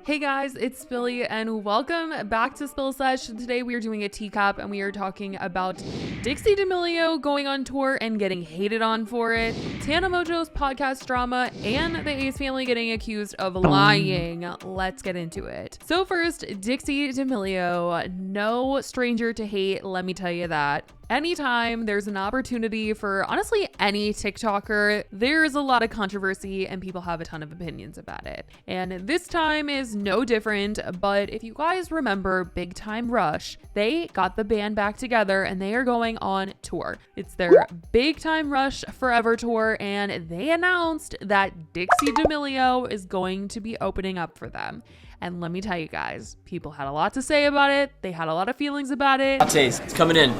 Hey guys, it's Billy and welcome back to Spill Sesh. Today we are doing a teacup and we are talking about Dixie D'Amelio going on tour and getting hated on for it, Tana Mongeau's podcast drama, and the Ace family getting accused of lying. Let's get into it. So first, Dixie D'Amelio, no stranger to hate, let me tell you that. Anytime there's an opportunity for honestly any TikToker, there's a lot of controversy and people have a ton of opinions about it. And this time is no different, but if you guys remember Big Time Rush, they got the band back together and they are going on tour. It's their Big Time Rush Forever tour and they announced that Dixie D'Amelio is going to be opening up for them. And let me tell you guys, people had a lot to say about it. They had a lot of feelings about it. Lattes, it's coming in.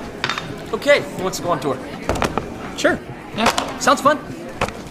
Okay, who wants to go on tour? Sure. Yeah, sounds fun.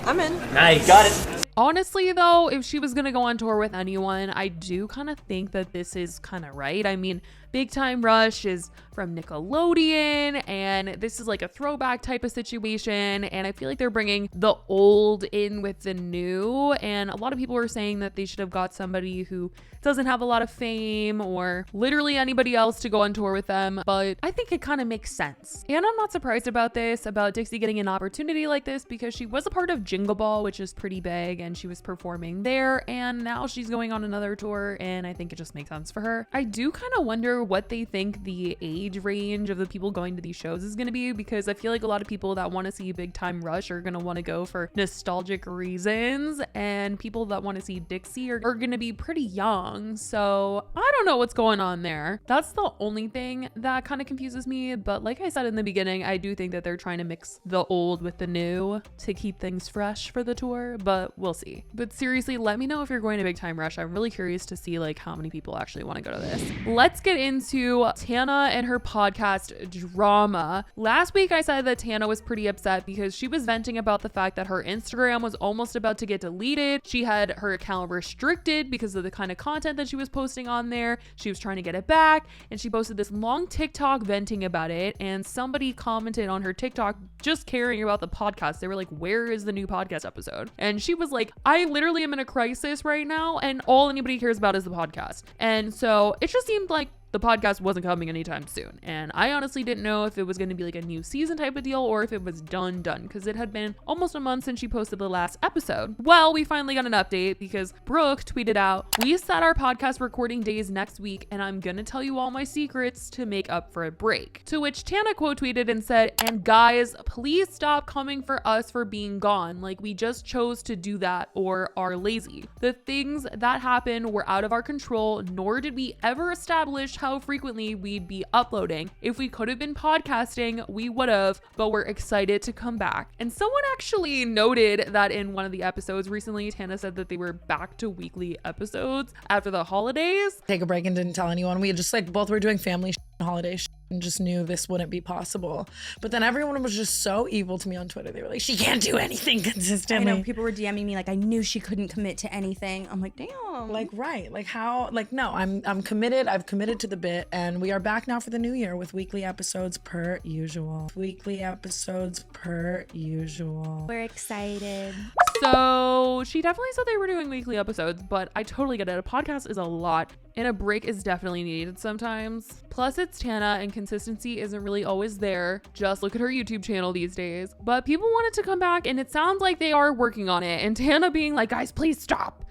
I'm in. Nice. Got it. Honestly, though, if she was going to go on tour with anyone, I do kind of think that this is kind of right. I mean, Big Time Rush is from Nickelodeon, and this is like a throwback type of situation, and I feel like they're bringing the old in with the new, and a lot of people were saying that they should have got somebody who doesn't have a lot of fame or literally anybody else to go on tour with them, but I think it kind of makes sense. And I'm not surprised about this, about Dixie getting an opportunity like this, because she was a part of Jingle Ball, which is pretty big, and she was performing there, and now she's going on another tour, and I think it just makes sense for her. I do kind of wonder what they think the age range of the people going to these shows is going to be, because I feel like a lot of people that want to see Big Time Rush are going to want to go for nostalgic reasons, and people that want to see Dixie are going to be pretty young. So I don't know what's going on there. That's the only thing that kind of confuses me. But like I said in the beginning, I do think that they're trying to mix the old with the new to keep things fresh for the tour, but we'll see. But seriously, let me know if you're going to Big Time Rush. I'm really curious to see like how many people actually want to go to this. Let's get into Tana and her podcast drama. Last week I said that Tana was pretty upset because she was venting about the fact that her Instagram was almost about to get deleted. She had her account restricted because of the kind of content that she was posting on there. She was trying to get it back, and she posted this long TikTok venting about it, and somebody commented on her TikTok just caring about the podcast. They were like, where is the new podcast episode? And she was like, I literally am in a crisis right now and all anybody cares about is the podcast. And so it just seemed like the podcast wasn't coming anytime soon. And I honestly didn't know if it was going to be like a new season type of deal or if it was done because it had been almost a month since she posted the last episode. Well, we finally got an update because Brooke tweeted out, we set our podcast recording days next week and I'm going to tell you all my secrets to make up for a break. To which Tana quote tweeted and said, and guys, please stop coming for us for being gone. Like we just chose to do that or are lazy. The things that happened were out of our control, nor did we ever establish how frequently we'd be uploading. If we could have been podcasting, we would have, but we're excited to come back. And someone actually noted that in one of the episodes recently, Tana said that they were back to weekly episodes after the holidays. Take a break and didn't tell anyone. We just like both were doing family and holiday and just knew this wouldn't be possible. But then everyone was just so evil to me on Twitter. They were like, she can't do anything consistently. I know, people were DMing me like I knew she couldn't commit to anything. I'm like, damn. Like, right. Like how, like, no, I'm committed. I've committed to the bit and we are back now for the new year with weekly episodes per usual. Weekly episodes per usual. We're excited. So she definitely said they were doing weekly episodes, but I totally get it. A podcast is a lot and a break is definitely needed sometimes. Plus it's Tana and consistency isn't really always there. Just look at her YouTube channel these days. But people wanted to come back and it sounds like they are working on it. And Tana being like, guys, please stop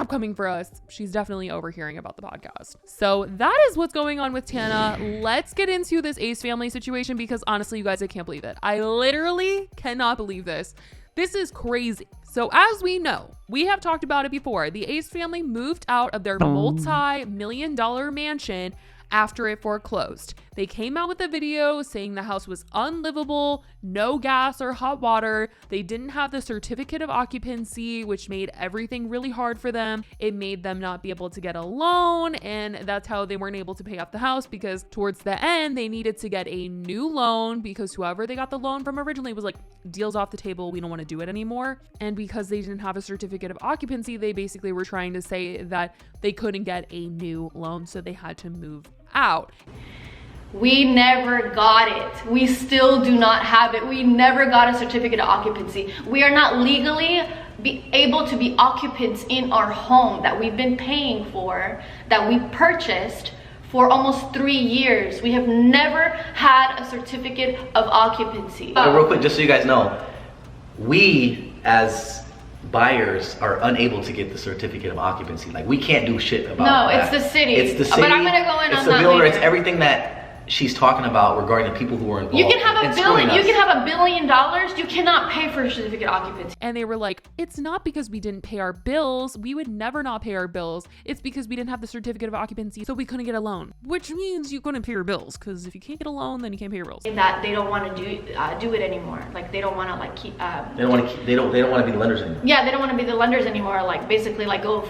coming for us. She's definitely overhearing about the podcast. So that is what's going on with Tana. Let's get into this Ace family situation because honestly, you guys, I can't believe it. I literally cannot believe this. This is crazy. So as we know, we have talked about it before. The Ace family moved out of their multi-million-dollar mansion after it foreclosed. They came out with a video saying the house was unlivable, no gas or hot water. They didn't have the certificate of occupancy, which made everything really hard for them. It made them not be able to get a loan, and that's how they weren't able to pay off the house because towards the end, they needed to get a new loan because whoever they got the loan from originally was like, deal's off the table, we don't want to do it anymore. And because they didn't have a certificate of occupancy, they basically were trying to say that they couldn't get a new loan, so they had to move out. We never got it. We still do not have it. We never got a certificate of occupancy. We are not legally be able to be occupants in our home that we've been paying for, that we purchased for almost 3 years. We have never had a certificate of occupancy. Real quick, just so you guys know, we as buyers are unable to get the certificate of occupancy. Like, we can't do shit about No, that. it's the city. It's the city. But I'm gonna go in it's on the that builder. later. It's everything that she's talking about regarding the people who are involved. You can have in a screwing billion. You us. can have $1 billion. You cannot pay for a certificate of occupancy. And they were like, it's not because we didn't pay our bills. We would never not pay our bills. It's because we didn't have the certificate of occupancy, so we couldn't get a loan. Which means you couldn't pay your bills, because if you can't get a loan, then you can't pay your bills. That they don't want to do it anymore. Like, they don't want to like keep. They don't want to. They don't want to be the lenders anymore. Yeah, they don't want to be the lenders anymore. Like, basically, like, go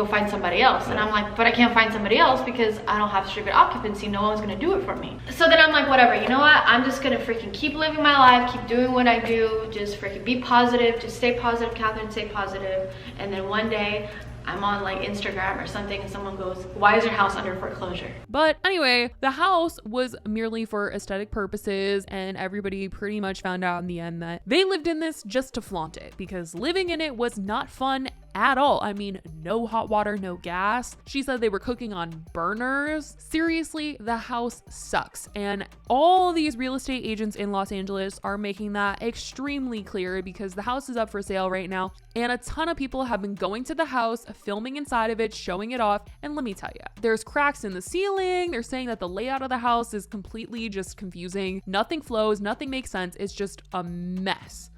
find somebody else. And I'm like, but I can't find somebody else because I don't have certificate of occupancy. No one's gonna do it for me. So then I'm like, whatever. You know what? I'm just gonna freaking keep living my life, keep doing what I do. Just freaking be positive. Just stay positive, Catherine. Stay positive. And then one day, I'm on like Instagram or something and someone goes, why is your house under foreclosure? But anyway, the house was merely for aesthetic purposes, and everybody pretty much found out in the end that they lived in this just to flaunt it, because living in it was not fun at all. I mean, no hot water, no gas. She said they were cooking on burners. Seriously, the house sucks. And all these real estate agents in Los Angeles are making that extremely clear, because the house is up for sale right now. And a ton of people have been going to the house, filming inside of it, showing it off. And let me tell you, there's cracks in the ceiling. They're saying that the layout of the house is completely just confusing. Nothing flows, nothing makes sense. It's just a mess.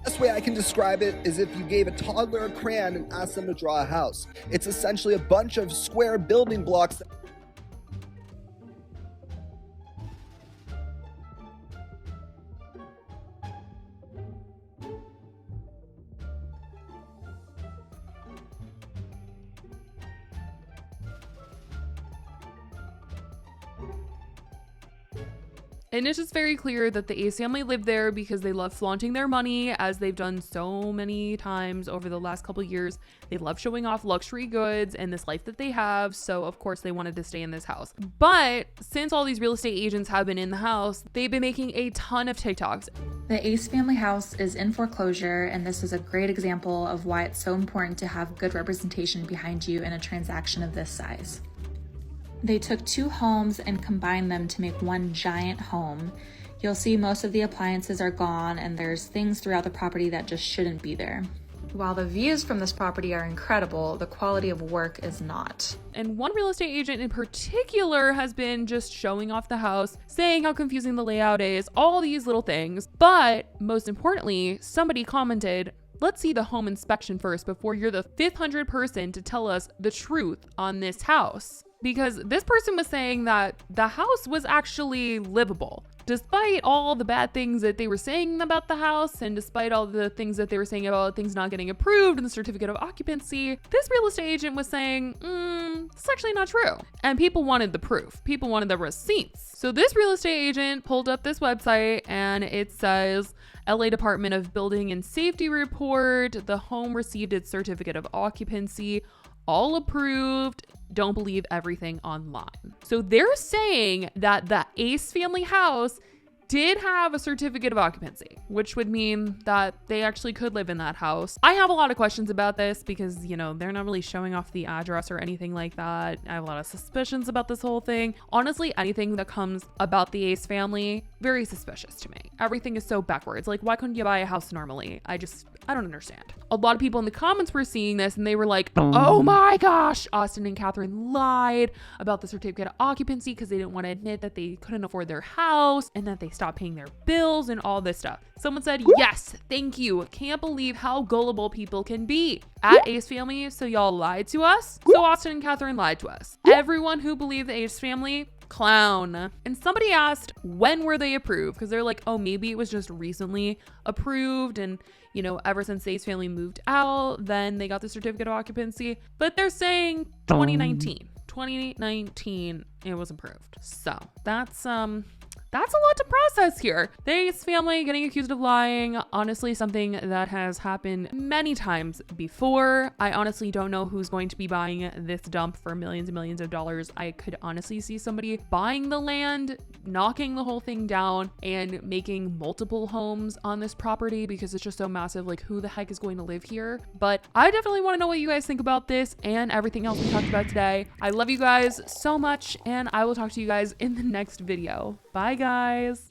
Best way I can describe it is if you gave a toddler a crayon and asked them to draw a house. It's essentially a bunch of square building blocks. And it's just very clear that the Ace family lived there because they love flaunting their money, as they've done so many times over the last couple years. They love showing off luxury goods and this life that they have. So of course they wanted to stay in this house. But since all these real estate agents have been in the house, they've been making a ton of TikToks. The Ace family house is in foreclosure, and this is a great example of why it's so important to have good representation behind you in a transaction of this size. They took 2 homes and combined them to make one giant home. You'll see most of the appliances are gone, and there's things throughout the property that just shouldn't be there. While the views from this property are incredible, the quality of work is not. And one real estate agent in particular has been just showing off the house, saying how confusing the layout is, all these little things. But most importantly, somebody commented, let's see the home inspection first before you're the 500th person to tell us the truth on this house. Because this person was saying that the house was actually livable. Despite all the bad things that they were saying about the house, and despite all the things that they were saying about things not getting approved and the certificate of occupancy, this real estate agent was saying, it's actually not true. And people wanted the proof. People wanted the receipts. So this real estate agent pulled up this website, and it says, LA Department of Building and Safety report, the home received its certificate of occupancy, all approved. Don't believe everything online. So they're saying that the Ace family house did have a certificate of occupancy, which would mean that they actually could live in that house. I have a lot of questions about this because, you know, they're not really showing off the address or anything like that. I have a lot of suspicions about this whole thing. Honestly, anything that comes about the Ace family, very suspicious to me. Everything is so backwards. Like, why couldn't you buy a house normally? I don't understand. A lot of people in the comments were seeing this and they were like, oh my gosh, Austin and Catherine lied about the certificate of occupancy because they didn't want to admit that they couldn't afford their house and that they stopped paying their bills and all this stuff. Someone said, yes, thank you. Can't believe how gullible people can be. At Ace family, so y'all lied to us. So Austin and Catherine lied to us. Everyone who believed the Ace family, clown. And somebody asked, when were they approved? Because they're like, oh, maybe it was just recently approved, and you know, ever since the Ace family moved out, then they got the certificate of occupancy. But they're saying 2019 it was approved. So that's that's a lot to process here. This family getting accused of lying, honestly, something that has happened many times before. I honestly don't know who's going to be buying this dump for millions and millions of dollars. I could honestly see somebody buying the land, knocking the whole thing down, and making multiple homes on this property because it's just so massive. Like, who the heck is going to live here? But I definitely want to know what you guys think about this and everything else we talked about today. I love you guys so much, and I will talk to you guys in the next video. Bye, guys.